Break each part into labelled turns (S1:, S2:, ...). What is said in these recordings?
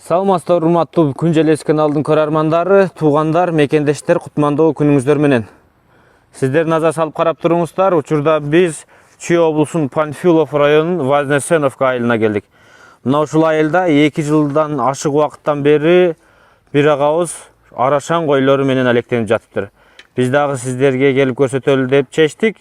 S1: Саламатсыздар, урматтуу Күнжелес каналдын көрөрмандары, туугандар, мекендештер, кутмандуу күнүңүздөр менен. Сиздер назар салып карап туруңуздар. Учурда биз Чүй облусунун Панфилов районунун Вознесеновка айылына келдик. Мына ушул айылда 2 жылдан ашык убакыттан бери бир агабыз арашан койлору менен алектенип жатыптыр. Биз дагы сиздерге келип көрсөтөлү деп чечтик.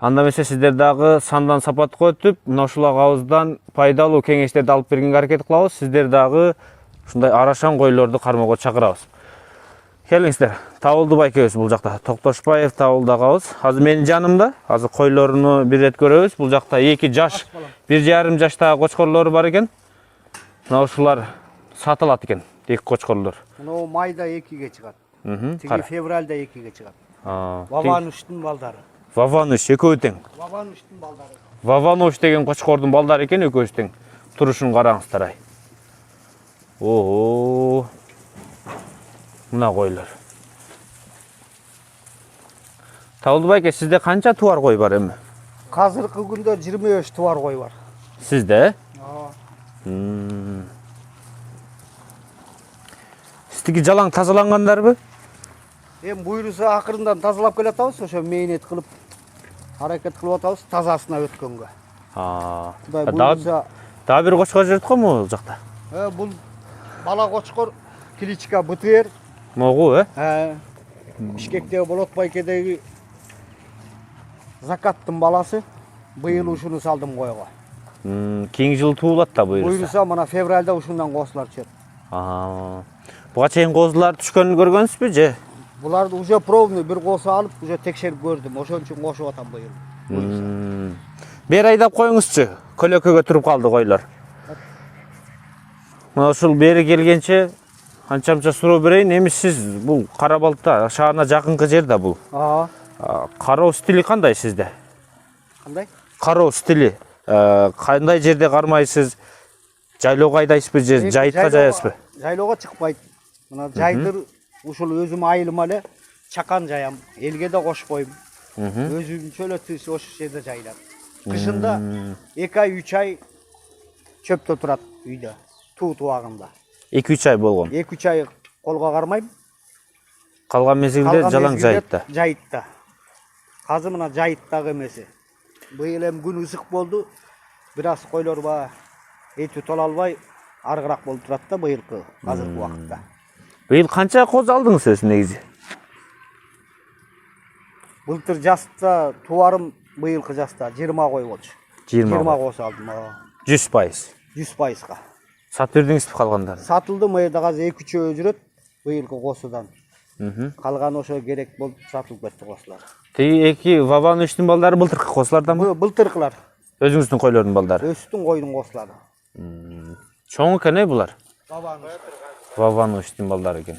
S1: Анда эмесе сиздер дагы сандан сапатка өтүп, мына ушул агабыздан пайдалуу кеңештерди алып бергенге аракет кылабыз. Сиздер дагы ушундай арашан койлорду кармоого чакырабыз. Келиңиздер. Табылды байкебиз бул жакта. Токтошбаев табылды агабыз. Азыр менин жанымда. Азыр койлоруну бир рет көрөбүз. Бул жакта 2 жаш, 1,5 жаштагы кочкорлору бар экен. Мына ушулар сатылат экен, 2 кочкорлор.
S2: Мына майда 2ге чыгат. Тиги февралда 2ге чыгат. Вавануштун балдары.
S1: Вавануш экөө тең.
S2: Вавануштун балдары.
S1: Вавануш деген кочкордун балдары экен, экөөсү тең. Турушун караңыздар ай. Ого. Мына койлор. Табылды байке, сизде канча туар кой бар эми?
S2: Азыркы күндө 25 туар кой бар.
S1: Сизде? Сиздики жалаң тазалангандарбы?
S2: Эми буйруса акырындан тазалап келатабыз, ошо мейнет кылып аракет кылып атабыз тазасына өткөнгө. Кудай буйруса.
S1: Дагы бир кочкор жүрөт го бул жакта?
S2: Бул бала кочкор кличка БТР.
S1: Могу,
S2: Бишкектеги Болот байкедеги Закаттын баласы. Быйыл ушуну салдым койго.
S1: Кийинки жылы туулат да буйруса.
S2: Буйруса мына февралда ушундан косулар түшөт.
S1: Буга чейин козулар түшкөнүн көргөнсүзбү же?
S2: Буларды уже пробный бир косу алып, уже текшерип көрдүм. Ошон үчүн кошуп атам быйыл.
S1: Бер айдап коюңузчу. Көлөкөгө туруп калды койлор. Мына ушул бери келгенче анча-мынча суроо берейин. Эми сиз бул Кара Балта шаарына жакынкы жер да бул. Кароо стили кандай сизде?
S2: Кандай?
S1: Кароо стили кандай жерде кармайсыз? Жайлоого айдайсызбы же жайытка жаясызбы?
S2: Жайлоого чыкпайт. Мына жайдыр ушул өзүм айылыма эле чакан жаям. Элге да кошпойм. Өзүмчө эле ошол жерде жайлам. Кышында 2 ай 3 ай чөптө турат үйдө. Туу убагында.
S1: 2-3 ай болгон.
S2: 2-3 ай колго кармайм.
S1: Калган мезгилде жалаң жайытта.
S2: Жайытта. Азыр мына жайыттагы эмеси. Быйыл эми күн ысык болду. Бир аз койлор ба эти тола албай аргыраак болуп турат да быйылкы азыркы убакытта.
S1: Быйыл канча коз алдыңыз сиз негизи?
S2: Былтыр жазда туарым быйылкы жазда 20 кой болчу. 20 коз алдым.
S1: 100%.
S2: 100%га.
S1: Сатып бердиңизби калгандарын?
S2: Сатылды, мыйда азыр 2-3 жүрөт быйылкы косудан. Калган ошо керек болуп сатылып кетти косулар.
S1: Тиги 2 Вавануштун балдары былтыркы косуларданбы?
S2: Былтыркылар.
S1: Өзүңүздүн койлордун балдары?
S2: Өстүн койдун косулары.
S1: Чоң экен булар?
S2: Вавануш.
S1: Вавануштун балдары экен.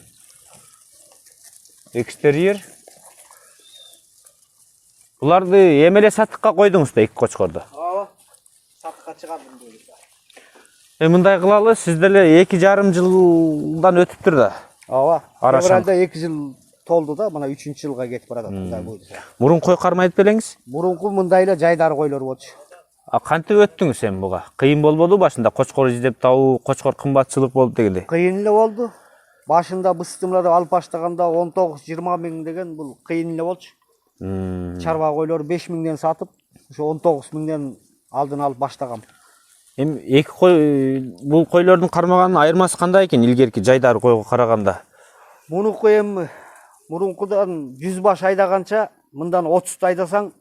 S1: Экстерьер. Буларды эмеле сатыкка койдуңуз да 2 кочкорду?
S2: Сатыкка чыгардым быйыл.
S1: Мындай кылалы, сизде эле 2,5 жылдан өтүптүр да.
S2: Февралда 2 жыл толду да, мына 3-жылга кетип баратат Кудай буйруса.
S1: Мурун кой кармайт белеңиз?
S2: Мурунку мындай эле жайдар койлор болчу.
S1: Кантип өттүңүз эми буга? Кыйын болбоду башында кочкор издеп табуу, кочкор кымбатчылык болду дегенде?
S2: Кыйын эле болду. Башында быстымларды алып баштаганда 19-20 миң деген бул кыйын эле болчу. Чарба койлор 5 миңден сатып, ошо 19 миңден алдын алып баштагам.
S1: Эми 2 кой бул койлордун кармаганын айырмасы кандай экен илгерки жайдар койго караганда?
S2: Мунуку эми мурункудан 100 баш айдаганча мындан 30 айдасаң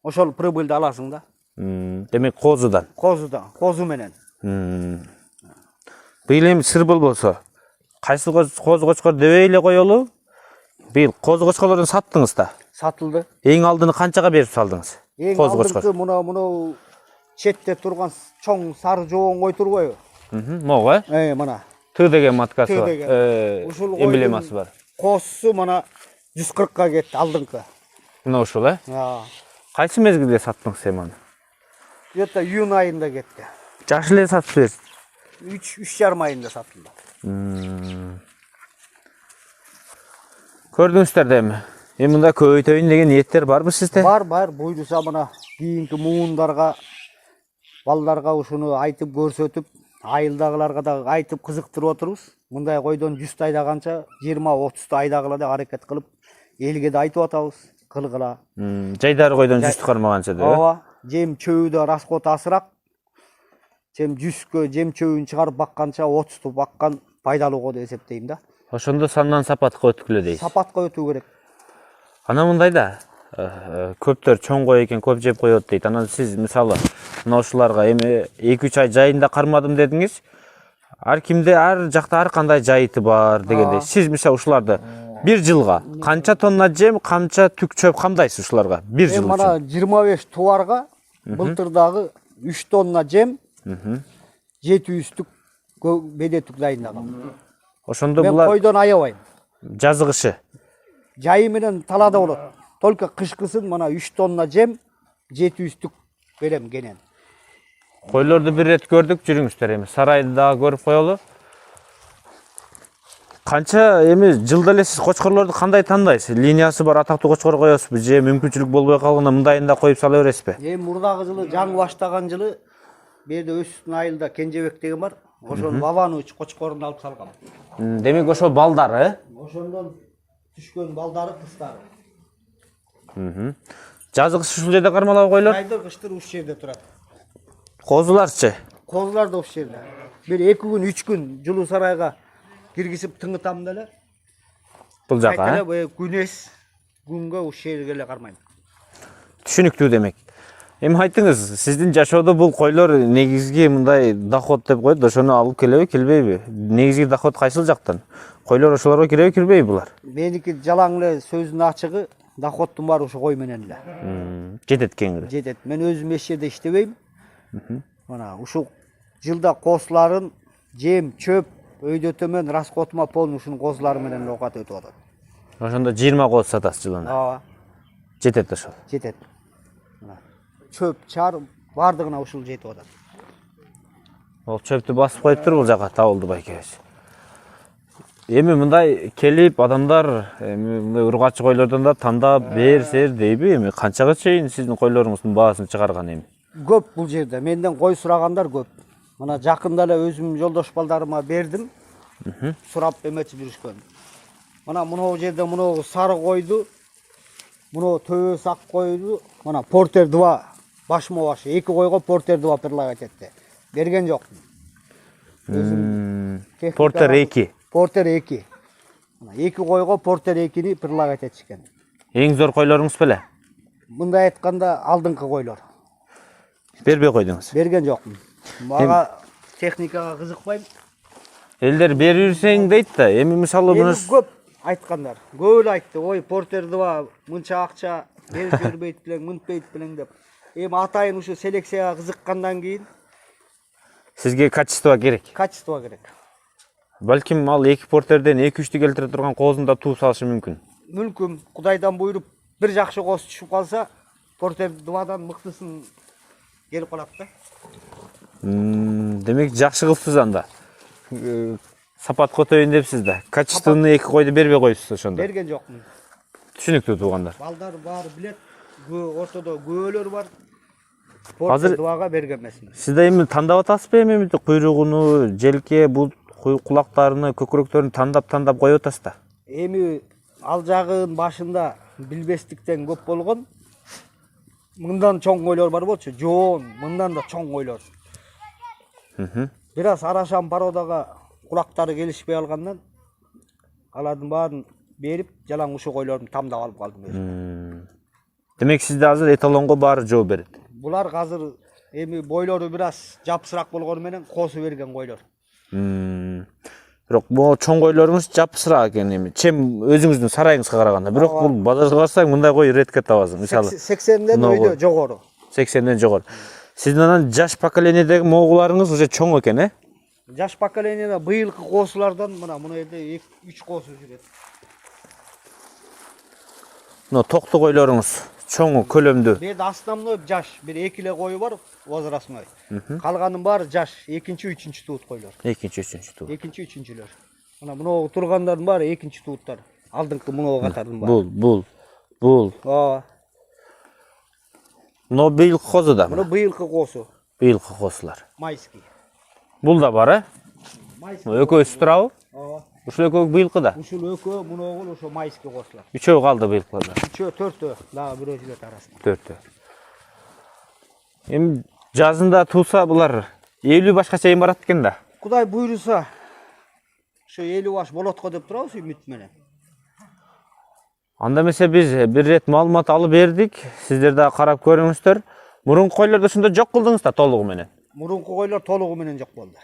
S2: ошол прибыльди аласың да.
S1: Демек козудан.
S2: Козу менен.
S1: Быйыл эми сыр болбосо, кайсы козу кочкор дебей эле коелу? Быйыл козу кочкорлордун саттыңыз да?
S2: Сатылды.
S1: Эң алдыны канчага берип салдыңыз?
S2: Козу кочкор. Мына четте турган чоң сары жоон кой турбойбу?
S1: Мого,
S2: мына.
S1: Т деген маткасы бар.
S2: Эмблемасы бар. Козусу мына 140-ка кетти алдыңкы.
S1: Мына ушул, Кайсы мезгилде саттыңыз эми аны?
S2: Где-то июнь айында кетти.
S1: Жаш эле сатып бердиңиз?
S2: 3,5 айында сатылды.
S1: Көрдүңүздөр да эми. Эми мында көбөйтөйүн деген ниеттер барбы сизде?
S2: Бар, буйруса мына кийинки муундарга, балдарга ушуну айтып көрсөтүп, айылдагыларга да айтып кызыктырып отурбуз. Мындай койдон 100 айдаганча 20-30 айдагыла да аракет кылып, элге да айтып атабыз, кылгыла.
S1: Жайдары койдон 100 кармаганча деп.
S2: Ооба, жем чөбү да расход асыраак. Жем 100кө жем чөбүн чыгарып бакканча 30ту баккан пайдалуу деп эсептейм да.
S1: Ошондо сандан сапатка өткүлө дейсиз.
S2: Сапатка өтүү керек.
S1: Ана мындай да көптөр чоң кой экен, көп жеп коет дейт. Анан сиз мисалы мына ушуларга эми 2-3 ай жайында кармадым дедиңиз. Ар кимде ар жакта ар кандай жайыты бар дегендей. Сиз мисалы ушуларды бир жылга канча тонна жем, канча түк чөп камдайсыз ушуларга бир жыл үчүн?
S2: Мана 25 тубарга былтырдагы 3 тонна жем, 700 түк бедетүк дайындагам.
S1: Ошондо
S2: Мен
S1: булар
S2: койдон аябайм.
S1: жазыгышы.
S2: Жайы менен талада болот. Только кышкысын мана 3 тонна жем, 700 түк берем кенен.
S1: Койлорду бир рет көрдүк, жүрүңүздөр эми. Сарайды дагы көрүп коелу. Канча эми жылда эле сиз кочкорлорду кандай тандайсыз? Линиясы бар атактуу кочкор коесузбу же мүмкүнчүлүк болбой калганда мындайында коюп сала бересизби?
S2: Эми мурдагы жылы жаңы баштаган жылы берде Өсүттүн айылда Кенжебек деген бар. Ошонун Бабанович кочкорун алып салгам.
S1: Демек ошо балдары,
S2: Ошондон түшкөн балдары кыздары.
S1: жазыгысы ушул жерде кармалабы койлор?
S2: Жайдыр кыштыр ушул жерде турат.
S1: Козуларчы?
S2: Козулар да ушул жерде. Бир 2 күн, 3 күн жылуу сарайга киргизип тыңытам деле.
S1: Бул жака,
S2: Кайтеле күнөс күнгө ушул жерге эле кармайм.
S1: Түшүнүктүү демек. Эми айтыңыз, сиздин жашоодо бул койлор негизги мындай доход деп коет, ошону алып келеби, келбейби? Негизги доход кайсыл жактан? Койлор ошолорго киреби, кирбейби булар?
S2: Меники жалаң эле сөздүн ачыгы, доходтун баары ушу кой менен эле.
S1: Жетет кеңири.
S2: Жетет. Мен өзүм эч жерде иштебейм. Мына ушул жылда косуларын, жем, чөп, өйдөтөмөн расходума полный ушунун козулары менен оокат өтүп атат.
S1: Ошондо 20 коз сатасыз жылына.
S2: Ооба,
S1: Жетет ошол.
S2: жетет. Мына чөп, чар бардыгына ушул жетип атат.
S1: Ол чөптү басып коюптур бул жака табылды байкебиз. Эми мындай келип адамдар эми мындай ургачы койлордон да тандап берсер дейби? Эми канчага чейин сиздин койлоруңуздун баасын чыгарган эми?
S2: Көп бул жерде. Менден кой сурагандар көп. Мына жакында эле өзүм жолдош балдарыма бердим. Сурап эметип жүрүшкөн. Мына мынау жерде мынау сары койду, мынау төбөсү ак койду, мына портер 2 башма баш 2 койго портер 2 предлагать этти. Берген жокмун.
S1: Портер 2.
S2: Портер 2. Мына 2 койго портер 2ни предлагать этишкен.
S1: Эң зор койлоруңуз беле?
S2: Мындай айтканда алдыңкы койлор.
S1: Бербей койдуңуз.
S2: Берген жокмун. Мага техникага кызыкпайм.
S1: Элдер берирсең дейт да, эми мисалы
S2: Эми
S1: муну
S2: көп айткандар. Көп эле айтты. Ой, портер 2 мынча акча берип жүрбөйт белең, мынтпейт белең деп. Эми атайын ушу селекцияга кызыккандан кийин
S1: сизге качество керек.
S2: качество керек.
S1: Балким ал 2 портерден 2-3тү келтире турган козун да тууп салышы мүмкүн.
S2: Мүмкүн Кудайдан буйруп бир жакшы коз түшүп калса, портер 2дан мыктысын келип калат да.
S1: Демек жакшы кылыпсыз анда. Сапатка өтөйүн депсиз да. Качественный 2 койду бербей коюпсуз ошондо.
S2: Берген жокмун.
S1: Түшүнүктүү туугандар.
S2: Балдар баары билет. Ортодо көөлөр бар.
S1: Азыр-
S2: Портер 2га берген эмесмин.
S1: Сиз да эми тандап атасызбы эми куйругуну, желке, бул кулактарыны, көкүрөктөрүн тандап коюп атасыз да?
S2: Эми ал жагын башында билбестиктен көп болгон. Мындан чоң койлор бар болчу, жоон, мындан да чоң койлор. Бир аз арашан породага кулактары келишпей алгандан алардын баарын берип, жалаң ушу койлорду тамдап алып калдым өзүм.
S1: Демек сизде азыр эталонго баары жооп берет.
S2: Булар азыр эми бойлору бир аз жапсырак болгону менен косу берген койлор.
S1: Бирок бул чоң койлоруңуз жапсырак экен эми. Чем өзүңүздүн сарайыңызга караганда. Бирок бул базарга барсаң мындай кой редко табасың. Мисалы
S2: 80ден өйдө жогору.
S1: 80ден жогору. Сиздин анан жаш поколениедеги могуларыңыз уже чоң экен, э?
S2: Жаш поколениеде быйылкы косулардан мына жерде 3 косу жүрөт.
S1: Мына токту койлоруңуз чоң көлөмдүү.
S2: Бу жерде основной жаш, бир 2 эле кою бар, возрастной. Калганын баары жаш, 2-3 туут койлор.
S1: 2-3 туу.
S2: 2-3-лөр. Мына тургандардын баары 2 тууттар. Алдыңкы мынау катардын баары.
S1: Бул Бул.
S2: Ооба.
S1: Но быйылкы козу да.
S2: Мына быйылкы косу.
S1: Быйылкы козулар.
S2: Майский.
S1: Бул да бар, э?
S2: Майский.
S1: Экөөсү турабы?
S2: Ооба.
S1: Ушул экөө быйылкы да.
S2: Ушул экөө, мына огул ошо майский косулар.
S1: Үчөө калды быйылкыларда.
S2: 3-4 дагы бирөө жүрөт арасында.
S1: 4. Эми жазында туса булар 50 башка чейин барат экен да.
S2: Кудай буйруса, ошо 50 баш болот го деп турабыз үмүт менен.
S1: Анда эмесе биз бир рет маалымат алып бердик. Сиздер да карап көрүңүздөр. Мурунку койлорду ошондо жок кылдыңыз да толугу менен.
S2: Мурунку койлор толугу менен жок болду.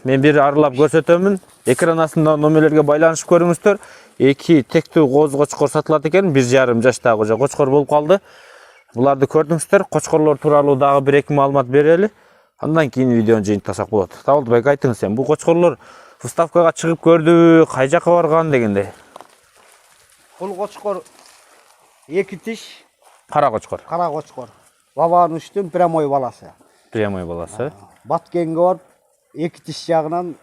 S1: Мен бир аралап көрсөтөмүн. Экран астында номерлерге байланышып көрүңүздөр. 2 тектүү коз кочкор сатылат экен. 1,5 жаштагы уже кочкор болуп калды. Буларды көрдүңүздөр. Кочкорлор тууралуу дагы 1-2 маалымат берели. Андан кийин видеону жыйынтасак болот. Табылбек, айтыңыз сен, бул кочкорлор выставкага чыгып көрдүбү, кай жака барган дегендей.
S2: Бул кочкор 2 тиш,
S1: Кара кочкор.
S2: кара кочкор. Вавануштун прямой баласы.
S1: Прямой баласы.
S2: Баткенге барып 2 тиш жагынан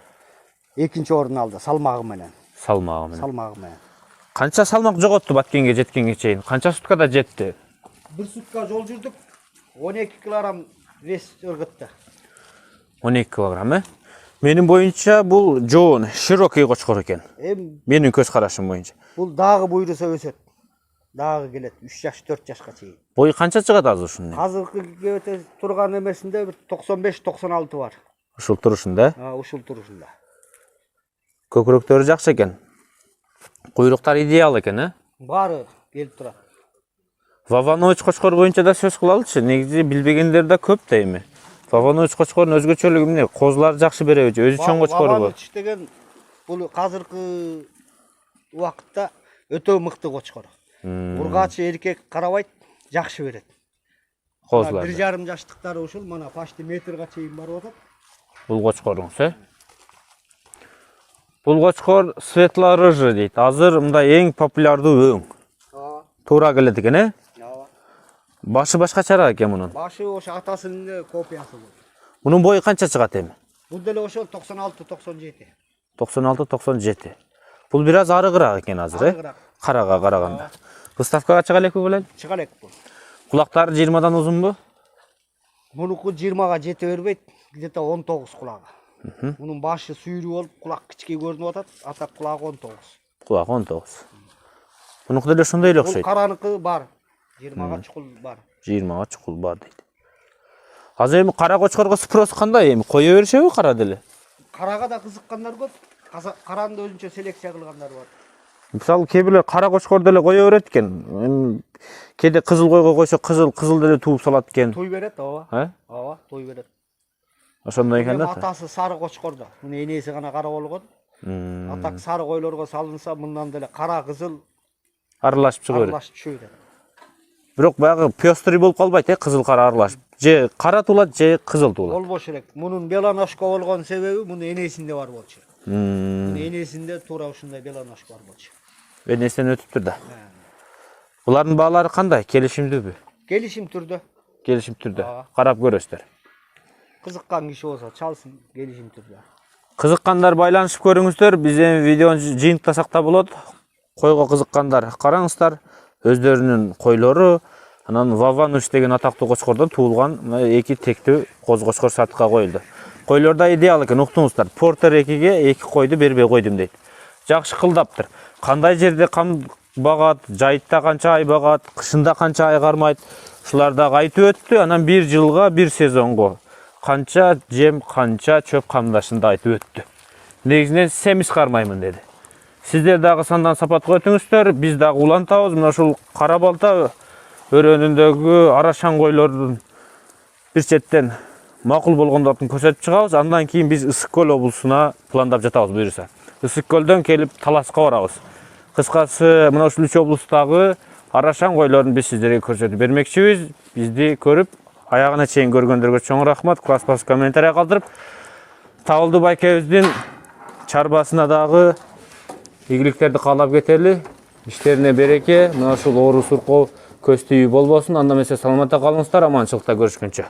S2: экинчи орун алды салмагы менен.
S1: Салмагы менен.
S2: Салмагы менен.
S1: Канча салмак жоготту Баткенге жеткенге чейин? Канча суткада жетти?
S2: Бир сутка жол жүрдүк. 12 килограмм вес ыргытты.
S1: 12 килограмм, э? Менин боюнча бул жоон, широкий кочкор экен. Менин көз карашым боюнча.
S2: Бул дагы буйруса өсөт. Дагы келет 3 жаш, 4 жашка чейин.
S1: Бою канча чыгат азыр ушунун?
S2: Азыркы кебете турган эмесинде 95-96 бар.
S1: Ушул турушунда.
S2: Ушул турушунда.
S1: Көкүрөктөрү жакшы экен. Куйруктар идеал экен, э?
S2: Баары келип турат.
S1: Ваванович кочкор боюнча да сөз кылалычы. Негизи билбегендер да көп да эми. Ваванович кочкордун өзгөчөлүгү эмне? Козулар жакшы береби, өзү чоң кочкору бу.
S2: Ваванович деген бул азыркы убакытта өтө мыкты кочкор. Ургачы эркек карабайт, жакшы берет.
S1: Козулар.
S2: 1,5 жаштыктары ушул, мына почти метрге чейин барып атат.
S1: Бул кочкоруңуз, э? Бул кочкор светло-рыжий дейт. Азыр мындай эң популярдуу өң. Туура келет экен, э? Башы башкачараак экен мунун.
S2: Башы ошо атасынын копиясы бул.
S1: Мунун бою канча чыгат эми?
S2: Бул деле ошо 96-97.
S1: 96-97. Бул бир аз арыгыраак экен азыр, э? Карага караганда. Выставкага чыга элекпи белем?
S2: Чыга элек бул.
S1: Кулактары 20дан узунбу?
S2: Мунуку 20га жете бербейт, где-то 19 кулагы. Мунун башы сүйрүү болуп, кулак кичке көрүнүп атат, ата кулагы 19.
S1: Кулак 19. Мунуку деле ошондой эле
S2: Бул
S1: окшойт.
S2: караныкы бар. 20га чукул бар.
S1: 20га чукул бар дейт. Азыр эми кара кочкорго спрос кандай эми? Кое беришеби кара деле?
S2: Карага да кызыккандар көп. Караны да өзүнчө селекция кылгандар бар.
S1: Мисалы кээ бирлер кара кочкор деле кое берет экен. Эми кээде кызыл койго койсо кызыл деле тууп салат экен.
S2: Туй берет, ооба. Ооба, туй берет.
S1: Ошондой экен да.
S2: Атасы сары кочкордо. Муну энеси гана кара болгон. Атак сары койлорго салынса, мындан деле кара кызыл
S1: Аралашып чыга берет.
S2: аралашып түшө берет.
S1: Бирок баягы пёстрый болуп калбайт, кызыл кара аралашып. Же кара туулат, же кызыл туулат.
S2: Болбош элек. Мунун белоножко болгон себеби муну энесинде бар болчу. Муну энесинде туура ушундай белоножко бар болчу.
S1: Энесинен өтүптүр да. Булардын баалары кандай? Келишимдүүбү?
S2: Келишим түрдө.
S1: Келишим түрдө. Карап көрөсүздөр.
S2: Кызыккан киши болсо чалсын, келишим түрдө.
S1: Кызыккандар байланышып көрүңүздөр. Биз эми видеону жыйынтасак да болот. Койго кызыккандар караңыздар. Өздөрүнүн койлору, анан Вавануш деген атактуу кочкордон туулган 2 тектүү коз кочкор сатыкка коюлду. Койлор да идеал экен, уктуңуздар. Портер 2ге 2 койду бербей койдум дейт. Жакшы кылдаптыр. Кандай жерде кам багат, жайытта канча ай багат, кышында канча ай кармайт. Ушулар дагы айтып өттү. Анан 1 жылга 1 сезонго канча жем, канча чөп камдашын да айтып өттү. Негизинен семиз кармаймын деди. Сиздер дагы сандан сапатка өтүңүздөр. Биз дагы улантабыз. Мына ушул кара балта өрөөнүндөгү арашан койлордун бир четтен макул болгондорун көрсөтүп чыгабыз. Андан кийин биз Ысык көл облусуна пландап жатабыз буюрса. Ысык көлдөн келип Таласка барабыз. Кыскасы мына ушул 3 облустагы арашан койлорун биз сиздерге көрсөтүп бермекчибиз. Бизди көрүп аягына чейин көргөндөргө чоң рахмат. Класс басып комментарий калтырып, Табылды байкебиздин чарбасына дагы ийгиликтерди каалап кетели. Иштерине береке. Мына ушул оору суркоо көз тийүү болбосун. Анда эмесе саламатта калыңыздар, аманчылыкта көрүшкөнчө.